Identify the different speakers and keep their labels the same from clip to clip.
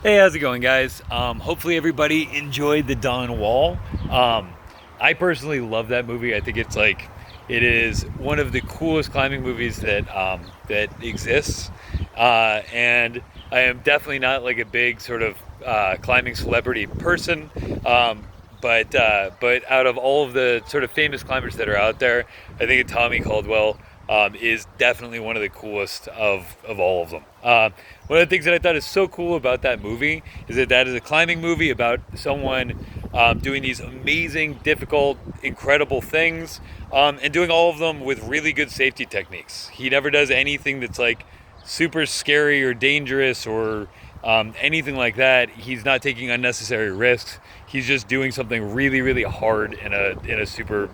Speaker 1: Hey, how's it going, guys? Hopefully everybody enjoyed The Dawn Wall. I personally love that movie. I think it is one of the coolest climbing movies that exists. And I am definitely not like a big sort of climbing celebrity person. But out of all of the sort of famous climbers that are out there, I think Tommy Caldwell is definitely one of the coolest of all of them. One of the things that I thought is so cool about that movie is that is a climbing movie about someone doing these amazing, difficult, incredible things, and doing all of them with really good safety techniques. He never does anything that's like super scary or dangerous or anything like that. He's not taking unnecessary risks. He's just doing something really, really hard in a super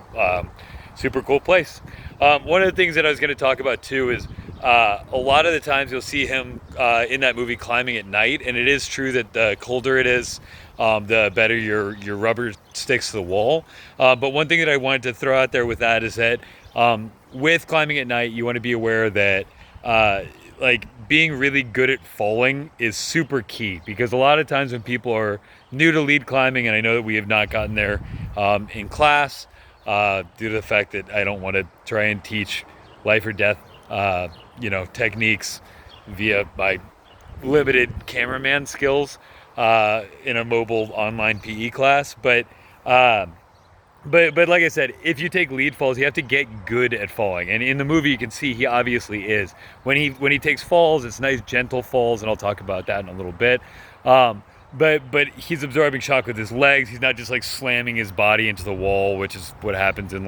Speaker 1: cool place. One of the things that I was going to talk about too is a lot of the times you'll see him in that movie climbing at night, and it is true that the colder it is, the better your rubber sticks to the wall. But one thing that I wanted to throw out there with that is that with climbing at night, you want to be aware that like being really good at falling is super key, because a lot of times when people are new to lead climbing, and I know that we have not gotten there in class due to the fact that I don't want to try and teach life or death, techniques via my limited cameraman skills in a mobile online PE class. But like I said, if you take lead falls, you have to get good at falling. And in the movie, you can see he obviously is. When he takes falls, it's nice, gentle falls, and I'll talk about that in a little bit. But he's absorbing shock with his legs. He's not just like slamming his body into the wall, which is what happens in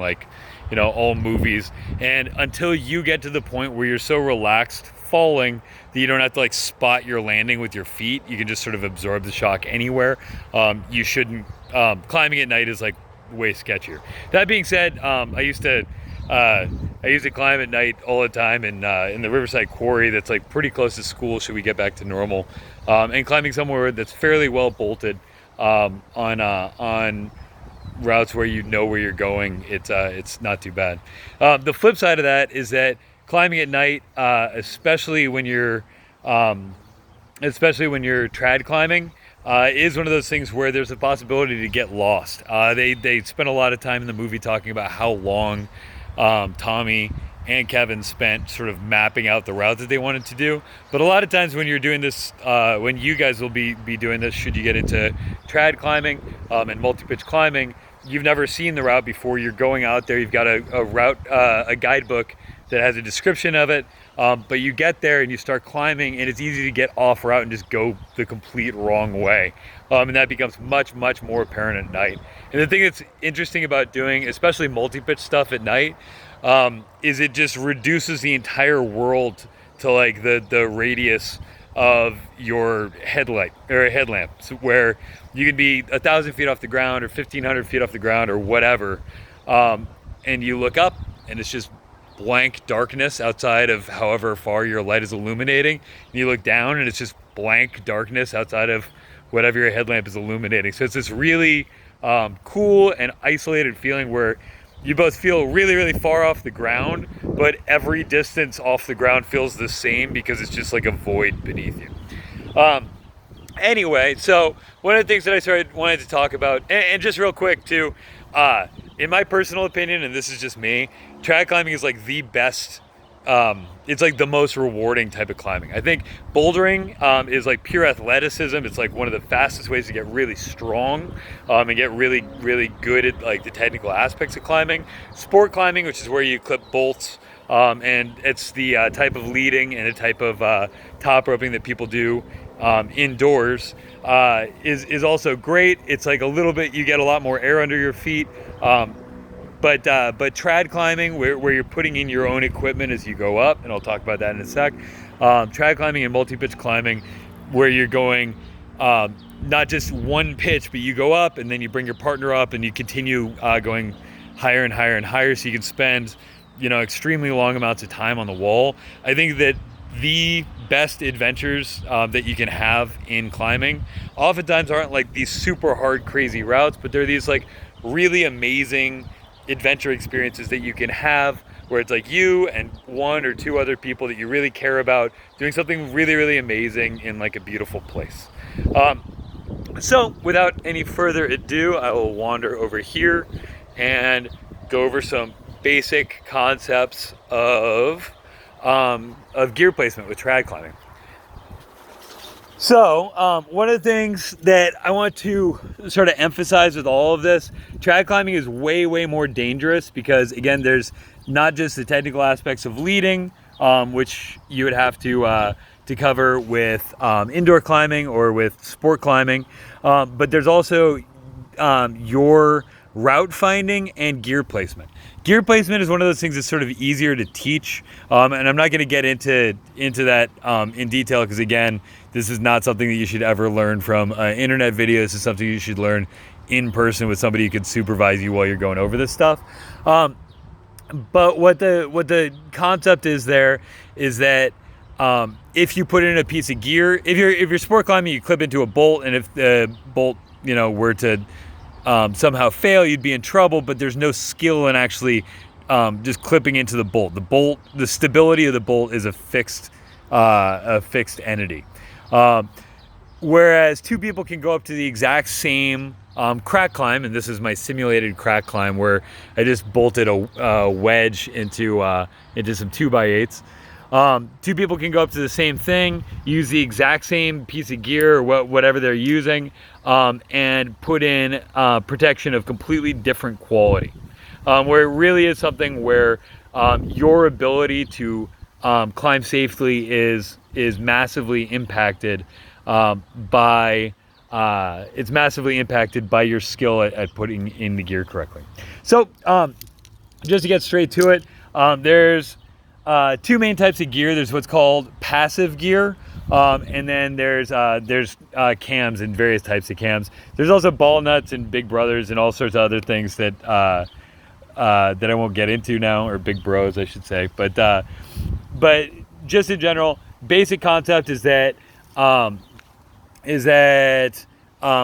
Speaker 1: all movies. And until you get to the point where you're so relaxed falling that you don't have to like spot your landing with your feet, you can just sort of absorb the shock anywhere. You shouldn't. Climbing at night is like way sketchier. That being said, I used to climb at night all the time in the Riverside Quarry. That's like pretty close to school. Should we get back to normal, and climbing somewhere that's fairly well bolted on routes where you know where you're going, it's not too bad. The flip side of that is that climbing at night, especially when you're trad climbing, is one of those things where there's a possibility to get lost. They spent a lot of time in the movie talking about how long Tommy and Kevin spent sort of mapping out the route that they wanted to do. But a lot of times when you're doing this, when you guys will be doing this, should you get into trad climbing and multi-pitch climbing, you've never seen the route before. You're going out there, you've got a route, a guidebook that has a description of it, but you get there and you start climbing, and it's easy to get off route and just go the complete wrong way, and that becomes much, much more apparent at night. And the thing that's interesting about doing, especially multi-pitch stuff at night, is it just reduces the entire world to like the radius of your headlight or a headlamp, so where you can be 1,000 feet off the ground or 1,500 feet off the ground or whatever, and you look up and it's just blank darkness outside of however far your light is illuminating. And you look down and it's just blank darkness outside of whatever your headlamp is illuminating. So it's this really cool and isolated feeling where you both feel really, really far off the ground, but every distance off the ground feels the same because it's just like a void beneath you. Anyway, so one of the things that wanted to talk about, and just real quick too, in my personal opinion, and this is just me, trad climbing is like the best. It's like the most rewarding type of climbing. I think bouldering is like pure athleticism. It's like one of the fastest ways to get really strong and get really, really good at like the technical aspects of climbing. Sport climbing, which is where you clip bolts, and it's the type of leading and a type of top roping that people do indoors, is also great. It's like a little bit, you get a lot more air under your feet. But trad climbing, where you're putting in your own equipment as you go up, and I'll talk about that in a sec. Trad climbing and multi-pitch climbing, where you're going not just one pitch, but you go up and then you bring your partner up and you continue going higher and higher and higher, so you can spend extremely long amounts of time on the wall. I think that the best adventures that you can have in climbing oftentimes aren't like these super hard, crazy routes, but they're these like really amazing adventure experiences that you can have where it's like you and one or two other people that you really care about doing something really, really amazing in like a beautiful place. So without any further ado, I will wander over here and go over some basic concepts of gear placement with trad climbing. So one of the things that I want to sort of emphasize with all of this, trad climbing is way, way more dangerous because, again, there's not just the technical aspects of leading, which you would have to cover with indoor climbing or with sport climbing, but there's also your route finding and gear placement. Gear placement is one of those things that's sort of easier to teach, and I'm not going to get into that in detail because, again, this is not something that you should ever learn from internet videos. This is something you should learn in person with somebody who can supervise you while you're going over this stuff. But what the concept is there is that if you put in a piece of gear, if you're sport climbing, you clip into a bolt, and if the bolt were to somehow fail, you'd be in trouble. But there's no skill in actually just clipping into the bolt. The stability of the bolt is a fixed entity. Whereas two people can go up to the exact same crack climb, and this is my simulated crack climb where I just bolted a wedge into some 2x8s. Two people can go up to the same thing, use the exact same piece of gear or whatever they're using, and put in protection of completely different quality. Where it really is something where your ability to climb safely is massively impacted by your skill at putting in the gear correctly. So just to get straight to it, there's two main types of gear. There's what's called passive gear, and then there's cams and various types of cams. There's also ball nuts and big brothers and all sorts of other things that I won't get into now, or big bros, I should say. But just in general, basic concept is that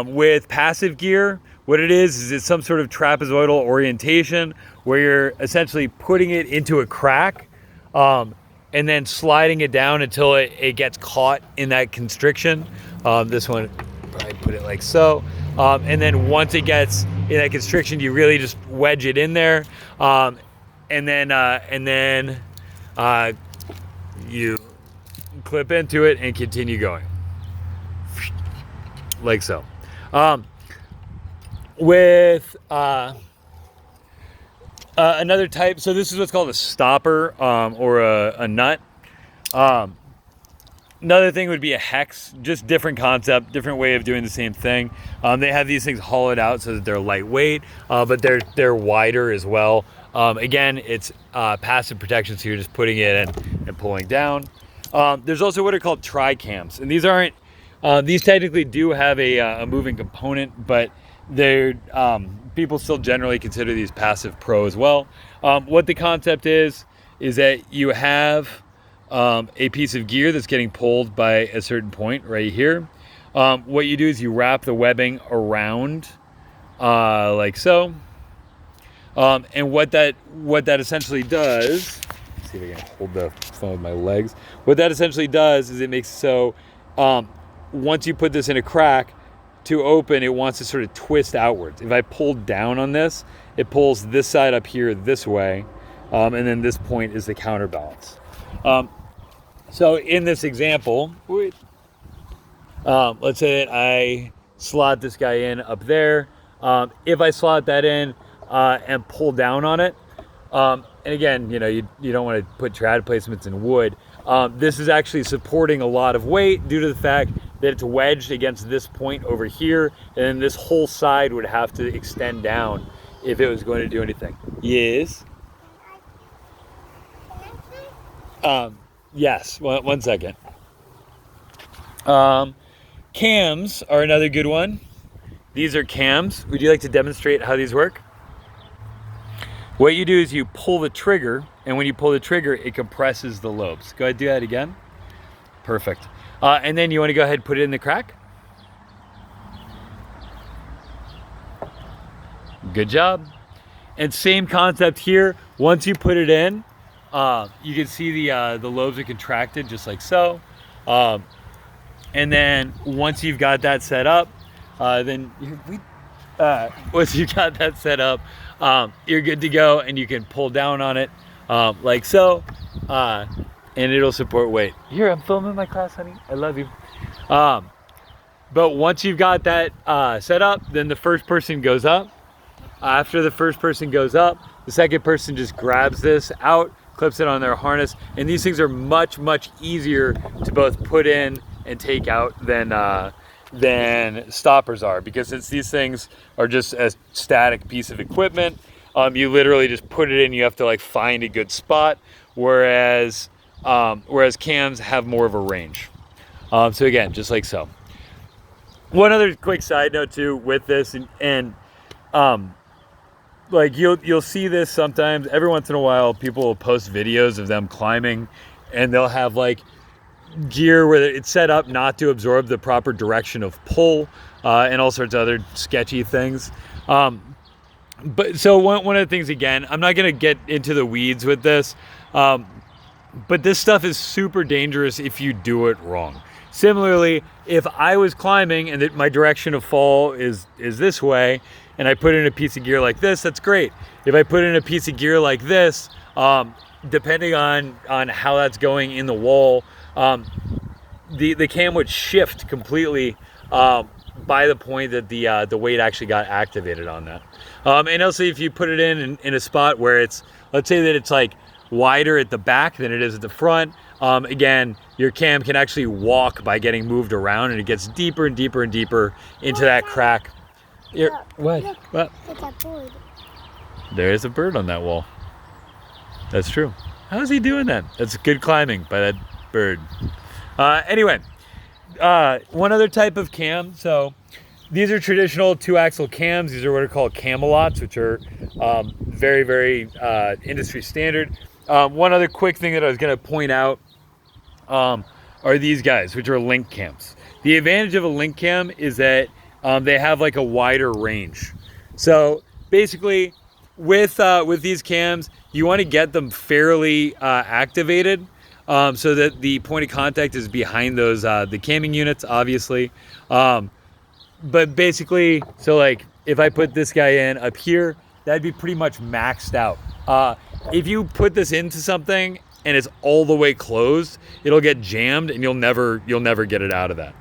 Speaker 1: with passive gear, what it is it's some sort of trapezoidal orientation where you're essentially putting it into a crack and then sliding it down until it gets caught in that constriction. This one, probably put it like so. And then once it gets in that constriction, you really just wedge it in there. And then you clip into it and continue going. Like so. With another type, so this is what's called a stopper or a nut. Another thing would be a hex, just different concept, different way of doing the same thing. They have these things hollowed out so that they're lightweight, but they're wider as well. Again, it's passive protection, so you're just putting it in and pulling down. There's also what are called tri-cams, and these technically do have a moving component, but they're people still generally consider these passive pro as well. What the concept is that you have a piece of gear that's getting pulled by a certain point right here. What you do is you wrap the webbing around like so. And what that essentially does, let's see if I can hold the phone with my legs. What that essentially does is it makes so once you put this in a crack, to open, it wants to sort of twist outwards. If I pull down on this, it pulls this side up here this way, and then this point is the counterbalance. So in this example, let's say that I slot this guy in up there. If I slot that in and pull down on it, and again, you don't want to put trad placements in wood. This is actually supporting a lot of weight due to the fact that it's wedged against this point over here, and then this whole side would have to extend down if it was going to do anything. Yes. Yes. One second. Cams are another good one. These are cams. Would you like to demonstrate how these work? What you do is you pull the trigger, and when you pull the trigger, it compresses the lobes. Go ahead, do that again. Perfect. And then you want to go ahead and put it in the crack. Good job. And same concept here. Once you put it in, you can see the lobes are contracted just like so. And then once you've got that set up, once you've got that set up, you're good to go, and you can pull down on it like so, and it'll support weight. Here, I'm filming my class, honey. I love you. But once you've got that set up, then the first person goes up. After the first person goes up, the second person just grabs this out, clips it on their harness, and these things are much, much easier to both put in and take out than stoppers are, because since these things are just a static piece of equipment, you literally just put it in. You have to like find a good spot, whereas cams have more of a range. So again, just like so. One other quick side note too with this, and like you'll see this sometimes. Every once in a while, people will post videos of them climbing, and they'll have like gear where it's set up not to absorb the proper direction of pull, and all sorts of other sketchy things. But so one of the things, again, I'm not going to get into the weeds with this, but this stuff is super dangerous if you do it wrong. Similarly, if I was climbing and my direction of fall is this way, and I put in a piece of gear like this, that's great. If I put in a piece of gear like this, depending on how that's going in the wall, the cam would shift completely by the point that the weight actually got activated on that. And also, if you put it in a spot where it's, let's say that it's like wider at the back than it is at the front, again, your cam can actually walk by getting moved around, and it gets deeper and deeper and deeper into that crack.
Speaker 2: Look,
Speaker 1: What?
Speaker 2: look,
Speaker 1: What?
Speaker 2: look at that bird.
Speaker 1: There is a bird on that wall. That's true. How is he doing that? That's good climbing by that bird. Anyway, one other type of cam. So these are traditional 2-axle cams. These are what are called Camelots, which are very, very industry standard. One other quick thing that I was going to point out are these guys, which are link cams. The advantage of a link cam is that they have like a wider range. So basically, with these cams, you want to get them fairly activated, so that the point of contact is behind those the camming units, obviously. But basically, so like if I put this guy in up here, that'd be pretty much maxed out. If you put this into something and it's all the way closed, it'll get jammed, and you'll never get it out of that.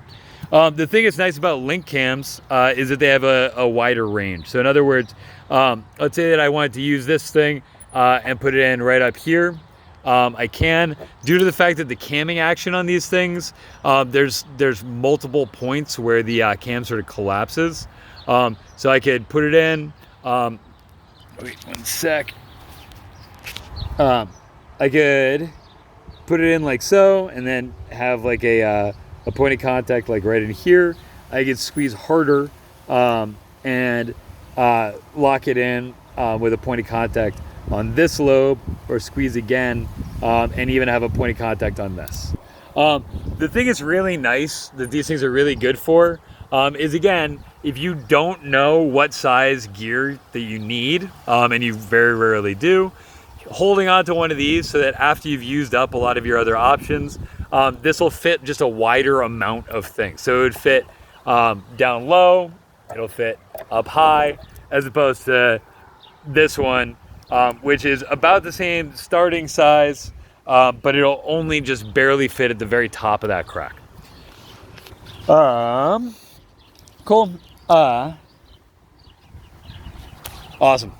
Speaker 1: The thing that's nice about link cams is that they have a wider range. So in other words, let's say that I wanted to use this thing and put it in right up here. I can, due to the fact that the camming action on these things, there's multiple points where the cam sort of collapses. So I could put it in. Wait 1 sec. I could put it in like so, and then have like a point of contact like right in here. I could squeeze harder and lock it in with a point of contact on this lobe, or squeeze again, and even have a point of contact on this. The thing that's really nice that these things are really good for is, again, if you don't know what size gear that you need, and you very rarely do, holding on to one of these so that after you've used up a lot of your other options, this will fit just a wider amount of things. So it would fit down low, it'll fit up high, as opposed to this one, which is about the same starting size, but it'll only just barely fit at the very top of that crack. Cool. Awesome.